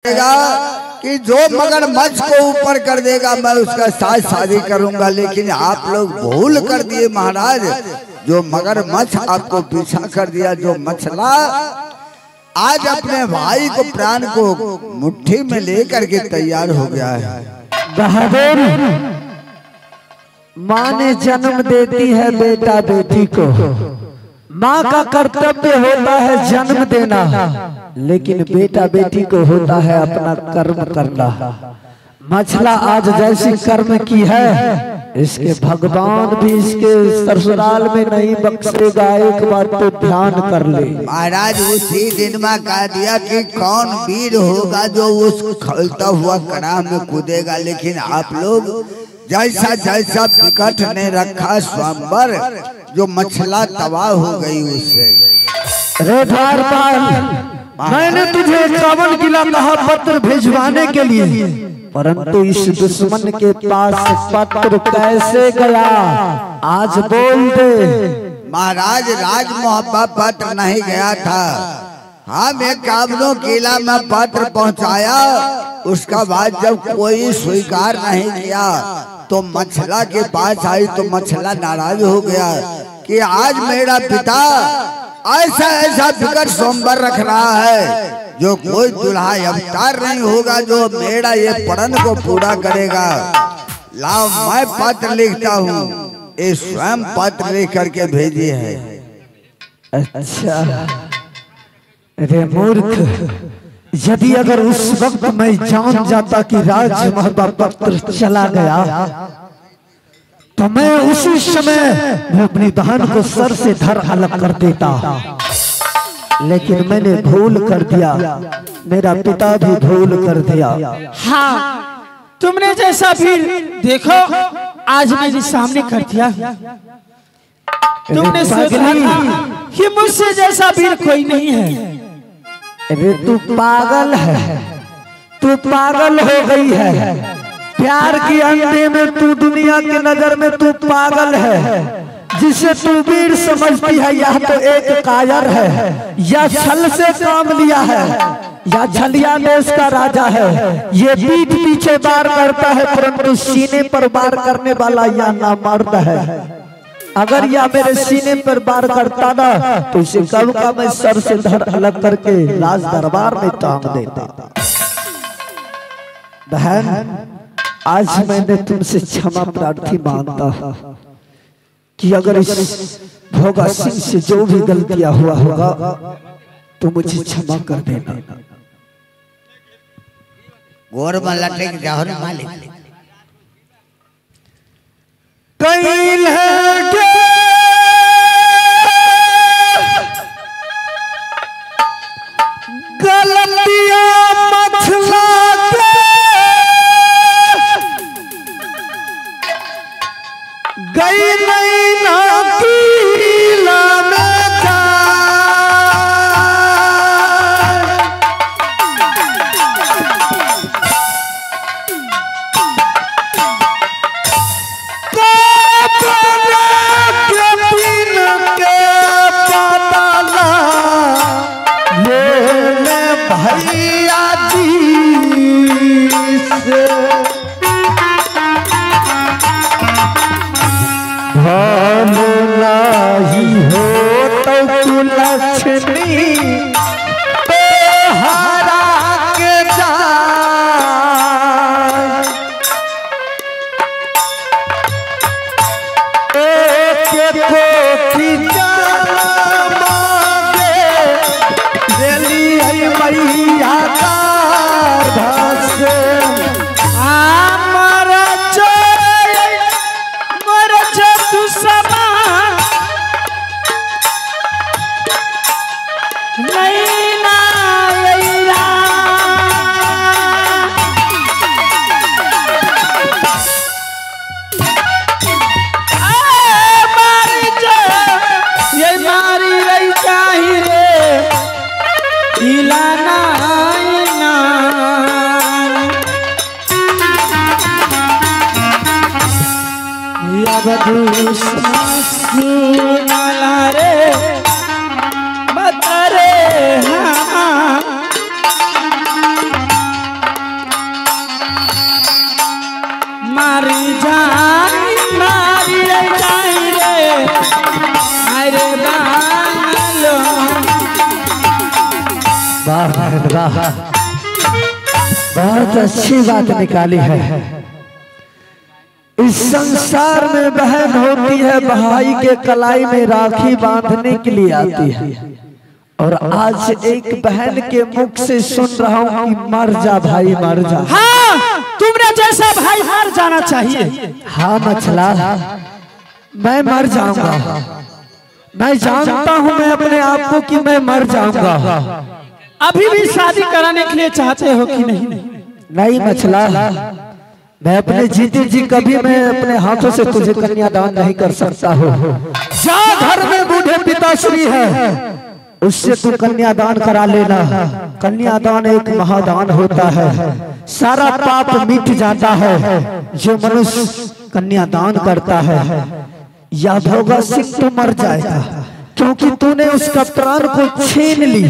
कि जो मगरमच्छ को ऊपर कर देगा मैं उसका साथ शादी करूंगा। लेकिन आप लोग भूल कर दिए महाराज, जो मगरमच्छ आपको पीछा कर दिया, जो मछला आज अपने भाई को प्राण को मुट्ठी में लेकर के तैयार हो गया है। बहादुर, माँ ने जन्म देती है बेटा बेटी को, माँ का कर्तव्य होता है जन्म देना, लेकिन बेटा बेटी को होता है अपना कर्म करना। मछला आज जैसी कर्म की है, इसके भगवान भी इसके ससुराल में नहीं बख्शेगा। एक बार तो ध्यान कर ले महाराज। उसी दिन में कह दिया कि कौन वीर होगा जो उस खलता हुआ कड़ा में कूदेगा। लेकिन आप लोग जैसा जैसा विकट ने रखा स्वयंवर, जो मछला तबाह हो गई उससे। रे द्वारपाल, मैंने तुझे 51 किला कहा पत्र भिजवाने के लिए, परंतु इस दुश्मन के पास पत्र कैसे गया? आज बोल दे। महाराज, राज मोहब्बत पत्र नहीं गया था। हम 51 किला में पत्र पहुंचाया, उसका बाद जब कोई स्वीकार नहीं किया तो मछला के पास आई तो मछला नाराज हो गया कि आज मेरा पिता ऐसा ऐसा विकट सोमवार रख रहा है, जो कोई दुल्हा अवतार नहीं होगा जो मेरा ये प्रण को पूरा करेगा। लाओ मैं पत्र लिखता हूँ। ये स्वयं पत्र लिख करके भेजी है। अच्छा रे मूर्ख, यदि अगर उस वक्त मैं जान जाता कि राज मोहब्बत पत्र चला गया तो मैं उसी समय अपनी बहन को सर से धर अलग कर देता, लेकिन मैंने भूल कर दिया, मेरा पिता भी भूल कर दिया। हाँ, तुमने जैसा फिर देखो आज मेरे सामने कर दिया। तुमने सोचा था कि मुझसे जैसा वीर कोई नहीं है। अरे तू पागल है, तू पागल हो गई है। प्यार की अंधे में तू, दुनिया की नजर में तू पागल है। जिसे तू वीर समझती है, यह तो एक कायर है, या छल से काम लिया है, या छलिया देश का राजा है। ये पीठ पीछे वार करता है, परंतु सीने पर वार करने वाला यह ना मर्द है। अगर यह मेरे सीने पर वार करता ना तो इसे कब का मैं सर से धर अलग करके राज दरबार में टांग देता। बहन, आज मैंने तुमसे क्षमा प्रार्थी मांगता कि अगर इस भोगा सिंह से जो भी गलतियां हुआ होगा तो मुझे क्षमा कर देना। गोर में लटक जाओ ना मालिक। कैल है गलतियां मछला के, गई नहीं ना किला में जा। भैया जी से भावना ही हो तो लक्ष्मी तो हरा के जा। एक कोठी मैया का तू समा नहीं ना ये मारी रही चाहिए रे इलाना सुनाला रे बता रे। हाँ बहुत अच्छी बात निकाली है। इस संसार में बहन होती है, भाई के कलाई में राखी बांधने के लिए आती है। और आज एक बहन के मुख से सुन रहा हूँ कि मर जा भाई मर जा। हाँ, तुमने जैसा भाई मर जाना चाहिए। हाँ मछला, मैं मर जाऊंगा। मैं जानता हूँ मैं अपने आप को कि मैं मर जाऊंगा। अभी भी शादी कराने के लिए चाहते हो कि नहीं? नहीं मछला, मैं अपने जीते जी कभी मैं अपने हाथों से तुझे कन्यादान नहीं कर सकता हूँ। जा घर में बूढ़े पिताश्री है, उससे तू कन्यादान करा लेना। कन्यादान एक महादान होता है, सारा पाप मिट जाता है। जो मनुष्य कन्यादान करता है या भोगा सिंह तो मर जाएगा, क्योंकि तूने उसका प्राण को छीन ली,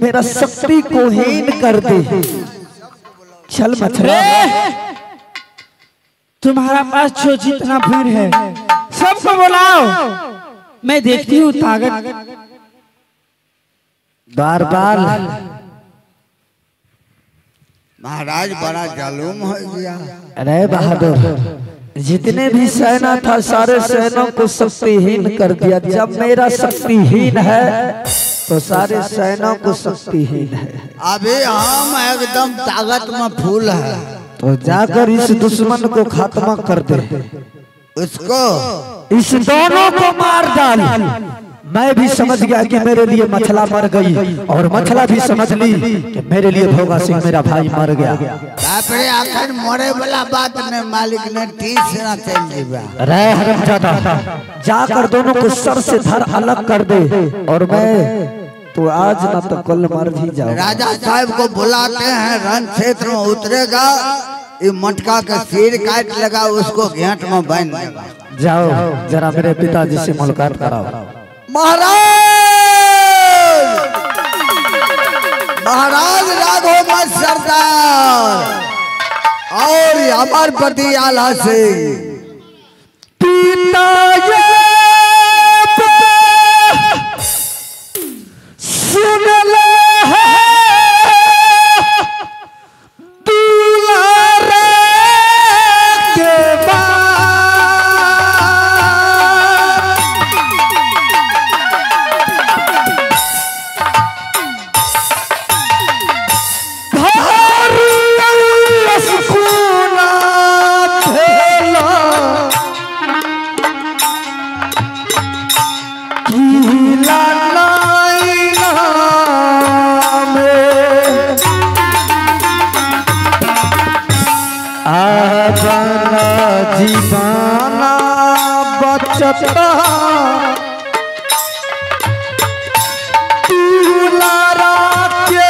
मेरा शक्ति को हीन कर दे। चल मछला, तुम्हारा पास जो जितना भीड़ है सबको बुलाओ, मैं देखती हूँ ताकत। बार बार महाराज बड़ा जालूम हो गया। अरे बहादुर, जितने भी सेना था सारे सेना को शक्तिहीन कर दिया। जब मेरा शक्तिहीन है तो सारे सेना को शक्तिहीन है। अभी हम एकदम ताकत में फूल है, तो जाकर इस दुश्मन को खात्मा कर दे, उसको इस दोनों को मार डाल। मैं भी समझ गया कि मेरे लिए मछला मर गई, और मछला भी समझ ली कि मेरे लिए भोगा सिंह मेरा भाई मर गया। बापरे, आखिर मरे वाला बात ने मालिक ने ठीक से ना चल दिया। रे हरमजादा, जाकर दोनों को सर से धर अलग कर दे, और मैं तो आज ना तो कल मर भी जाऊं। राजा साहब को बुलाते हैं, रण क्षेत्र में उतरेगा, ये मटका का सिर काट लगा, उसको घेंट में बांध देगा। जाओ जरा मेरे पिताजी से मुलाकात कराओ। महाराज, महाराज राघव मत सरदार और अमर पति आला सिंह। पिताजी सुन ले जीवाना बचता दुलारा के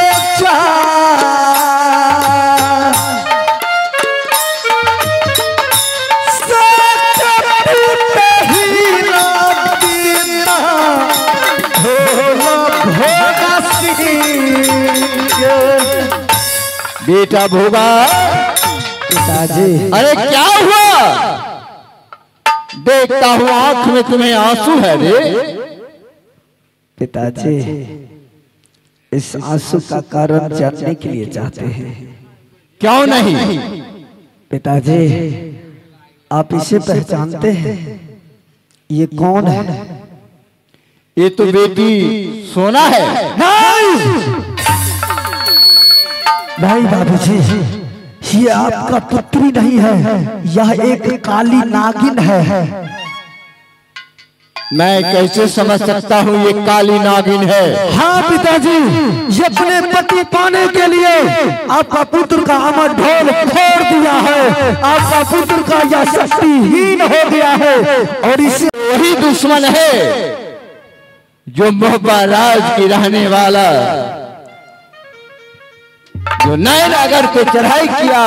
बेटा भोगा। पिताजी, अरे क्या हुआ? देखता हूँ आंख में तुम्हें आंसू है रे। पिताजी, इस आंसू का कारण जानने के लिए चाहते हैं। क्यों नहीं? पिताजी, आप इसे पहचानते हैं? ये कौन है? ये तो बेटी सोना है। नहीं बाबूजी, ये आपका पुत्री नहीं है, यह एक काली नागिन है। मैं कैसे समझ सकता हूँ ये काली नागिन है? हाँ पिताजी, ये अपने पति पाने के लिए आपका पुत्र का अमर ढोल फोड़ दिया है। आपका पुत्र का यह शक्तिहीन हो गया है, और इसे वही दुश्मन है जो मोहबाराज की रहने वाला, जो नयनगर को चढ़ाई किया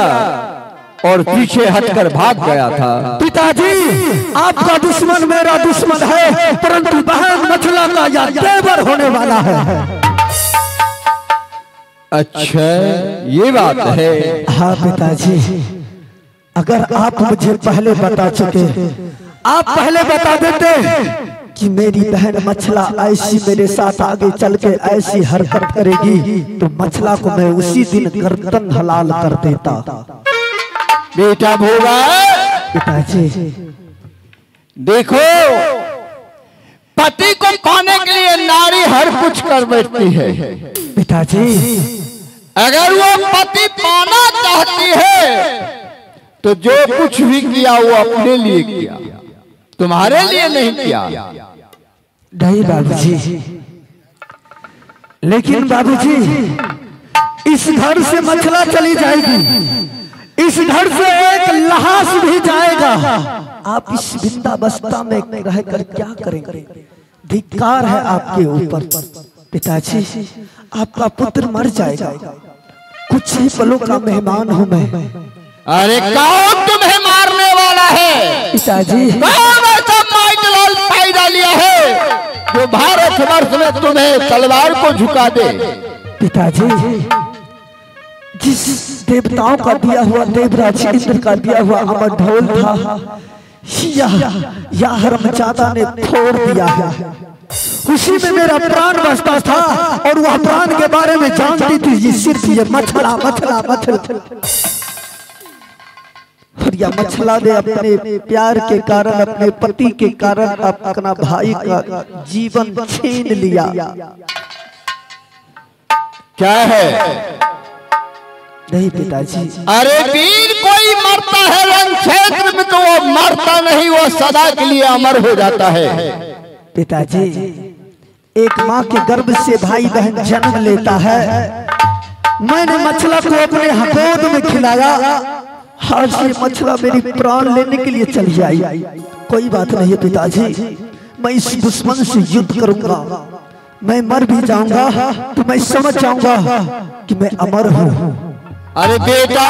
और पीछे हटकर भाग गया था। पिताजी, आपका दुश्मन मेरा दुश्मन है, परंतु बहन मछला का यह देवर होने वाला है। अच्छा, ये बात है। हाँ पिताजी, अगर आप मुझे पहले बता चुके, आप पहले बता देते कि मेरी बहन मछला ऐसी मेरे साथ आगे चल के ऐसी हरकत करेगी तो मछला को मैं उसी दिन गर्दन हलाल कर देता। बेटा भोगा, पिताजी देखो पति को पाने के लिए नारी हर कुछ कर बैठती है। पिताजी अगर वो पति पाना चाहती है तो जो कुछ भी किया वो अपने लिए किया, तुम्हारे लिए नहीं किया। नहीं बाबूजी, लेकिन बाबूजी इस घर से मछला चली जाएगी, इस घर से एक लाश भी जाएगा। आप इस वृंदावस्था में रहकर क्या करेंगे? धिक्कार है आपके ऊपर। पिताजी आपका पुत्र मर जाएगा, कुछ ही पलों का मेहमान हूं मैं। अरे कौन तुम्हें मारने वाला है? पिताजी कौन ऐसा माइटलाल पैदा लिया है जो भारतवर्ष में तुम्हें तलवार को झुका दे? पिताजी जिस देवताओं का दिया हुआ देवराज इंद्र का दिया हुआ अमर ढोल था, यह हरमजादा ने फोड़ दिया है। उसी में मेरा प्राण बसता था और वह प्राण के बारे में जानती थी ये सिर्फ ये मछला मछला मछला। और यह मछला ने अपने प्यार के कारण, अपने पति के कारण अपना भाई का जीवन छीन लिया। क्या है? नहीं पिताजी। अरे वीर कोई मरता है रण क्षेत्र में तो वो मरता नहीं, वो सदा के लिए अमर हो जाता है। पिताजी एक माँ के गर्भ से भाई बहन जन्म लेता है। मैंने मछला को अपने गोद में खिलाया, आज ये मछला मेरी प्राण लेने के लिए चली आई। कोई बात नहीं पिताजी, मैं इस दुश्मन से युद्ध करूंगा। मैं मर भी जाऊंगा तो मैं समझ जाऊंगा कि मैं अमर हूँ। अरे बेटा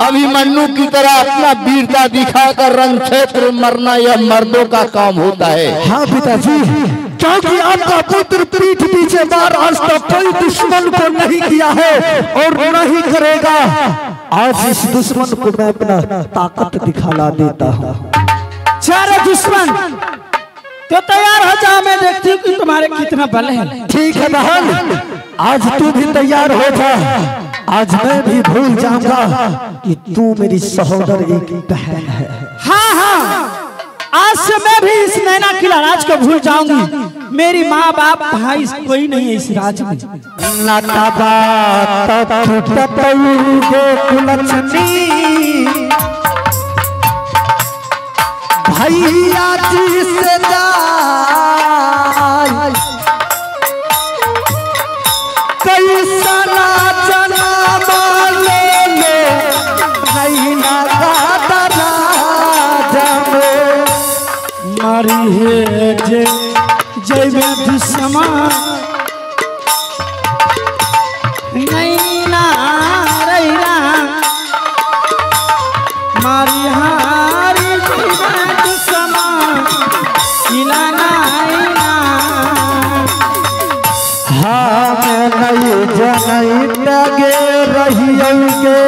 अभिमन्यु की तरह अपना वीरता दिखाकर रण क्षेत्र मरना यह मर्दों का काम होता है। हाँ पिताजी, क्योंकि आपका पुत्र पीठ पीछे मार आज तक कोई दुश्मन को नहीं किया है और नहीं करेगा। आज इस दुश्मन को मैं अपना ताकत दिखला देता हूँ। सारे दुश्मन तो तैयार हो जाओ, मैं देखती हूँ कि तुम्हारे कितना बल है। ठीक है बहन, आज तू भी तैयार हो जा। आज मैं भी भूल जाऊंगा कि तू मेरी सहोदरी की बहन है। हाँ हाँ, आज से मैं भी इस नैना किला राज को भूल जाऊंगी। मेरी माँ बाप भाई कोई नहीं है इस राज में। भैया जी से कई सारा जनाब ले ले नैना का राज में मारी है जय जय दुश्मन नैना रैना मारी हारी दुश्मन किला नैना। हाँ मैं नहीं जनई लगे रहियोगे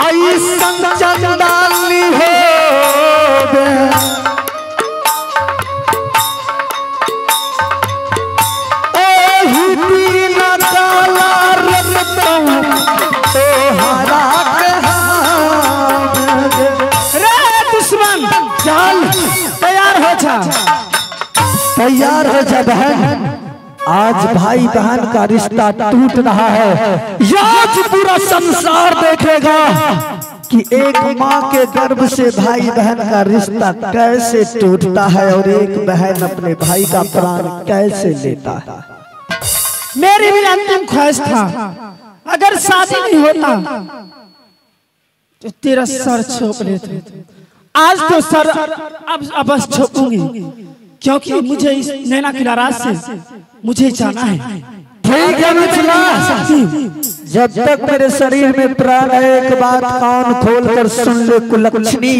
ऐसन चंदाली हो दुश्मन चल तैयार हो जा, तैयार हो जा बहन। आज भाई बहन का रिश्ता टूट रहा है। आज पूरा संसार देखेगा कि एक माँ के गर्भ से भाई बहन का रिश्ता कैसे टूटता है और एक बहन अपने भाई का प्राण कैसे लेता है। मेरी भी अंतिम ख्वाहिश था अगर शादी नहीं होता तो तेरा सर छोप लेते। आज तो सर अब बस छोपूंगी, क्योंकि मुझे इस नैना किला राज से मुझे जाना है। ठीक है मिथिला, जब तक मेरे शरीर में प्राण है एक बात कान खोल कर सुन ले कुलक्षणी,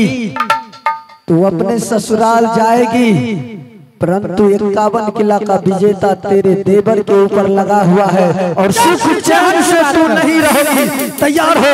तू अपने ससुराल जाएगी परंतु 51 किला का विजेता तेरे देवर के ऊपर लगा हुआ है और सुख चैन से तू नहीं रहेगी। तैयार हो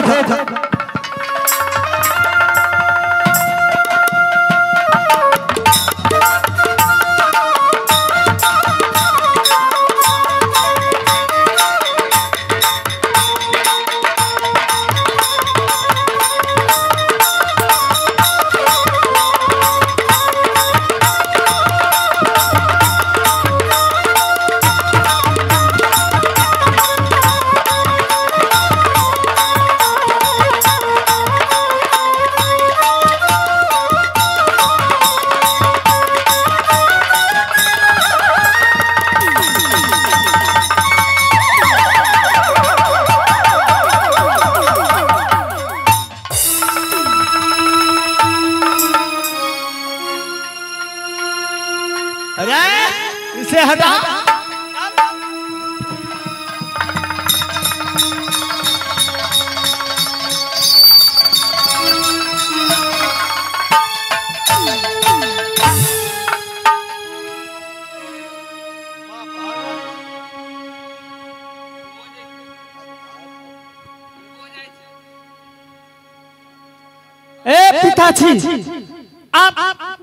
ए पिताजी, आप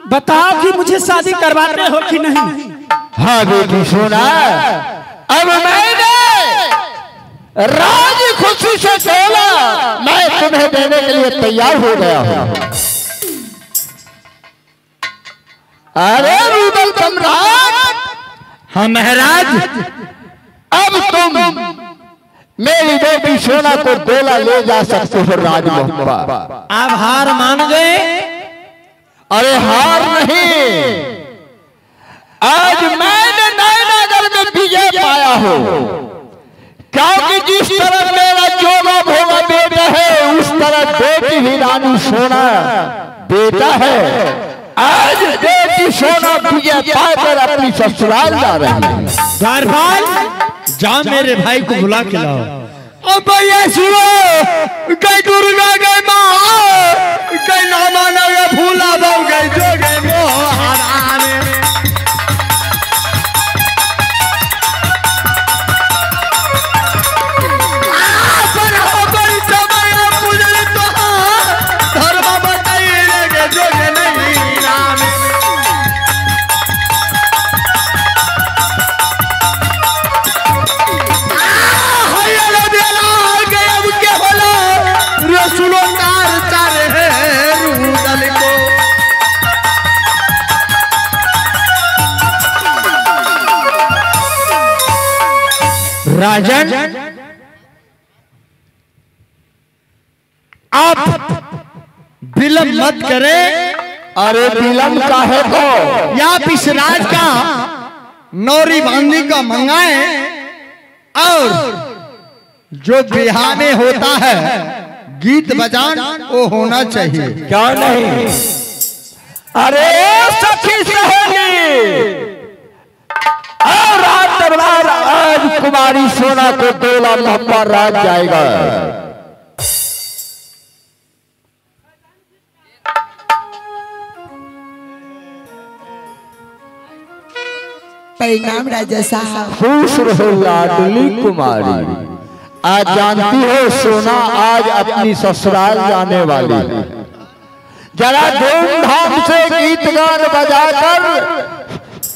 बताओ कि मुझे शादी करवाते हो कि नहीं? हाँ बेटी सोना, अब मैंने राज खुशी से बोला, मैं तुम्हें देने के लिए तैयार हो गया हूं। अरे रुदल सम्राट, हाँ महाराज, अब तुम मेरी बेटी सोना को डोला ले जा सकते हो राजमहल पर। आप हार मान गए? अरे हार नहीं, आज मैंने नैनागढ़ में विजय पाया हो, क्योंकि जिस तरह मेरा जोगा भोगा बेटा है, उस तरह बेटी भी रानी सोना बेटा है। आज बेटी सोना विजय पाकर अपनी ससुराल जा रही है। द्वारपाल, जाओ मेरे भाई को बुला के लाओ। अब भैया सुनो, कई दुर्गा गई माँ, कई नामा नगे फूला बहु गई जो गई मोहराने। राजन, आप विलंब मत करें। अरे विलंब का है तो या इस राज का नौरी बांधी का मंगाए, और जो बिहार में होता है गीत बजान वो होना चाहिए। क्या नहीं? अरे सखी सहेली, और रात दरबार आज कुमारी सोना को डोला महबा राज जाएगा। परिणाम राजा साहब। खुश रहो लाडली कुमारी। आज जानती हो सोना आज अपनी ससुराल जाने वाली है। जरा धूमधाम से गीत गान बजाकर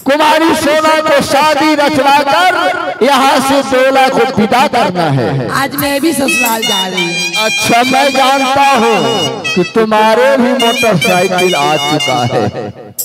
कुमारी सोना को शादी रचवाकर यहाँ से डोला को विदा करना है। आज मैं भी ससुराल जा रही हूँ। अच्छा, मैं जानता हूँ कि तुम्हारे भी मोटरसाइकिल आ चुका है।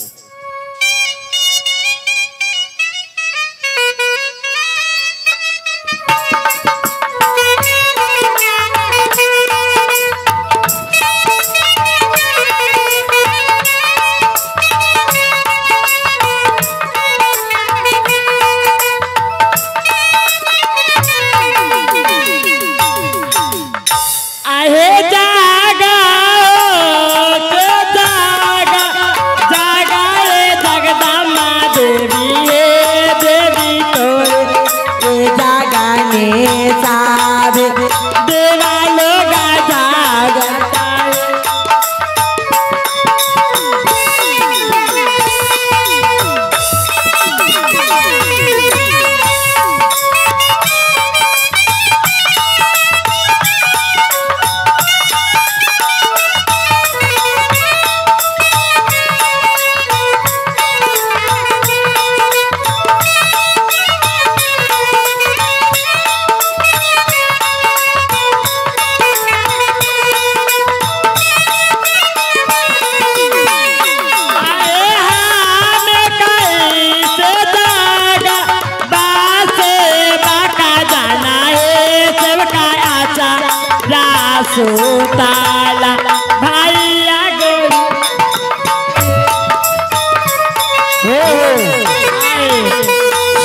सुताला भैया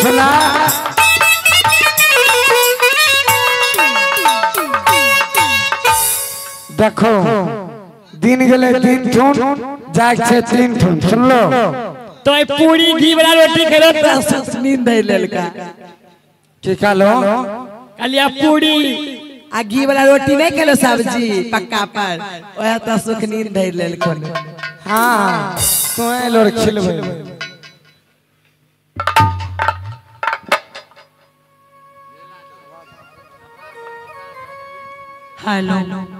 सुना देखो दिन गले तीन ठून जाग से तीन ठून सुन लो तो पूरी घी वाला रोटी करो तो नींद है ललका ठीक है लो कलिया पूरी आ घी वाला रोटी नहीं खेलो सब्जी पक्का पर ओया तो सुख नींद है ललको हाँ तो लोर खिलवे हेलो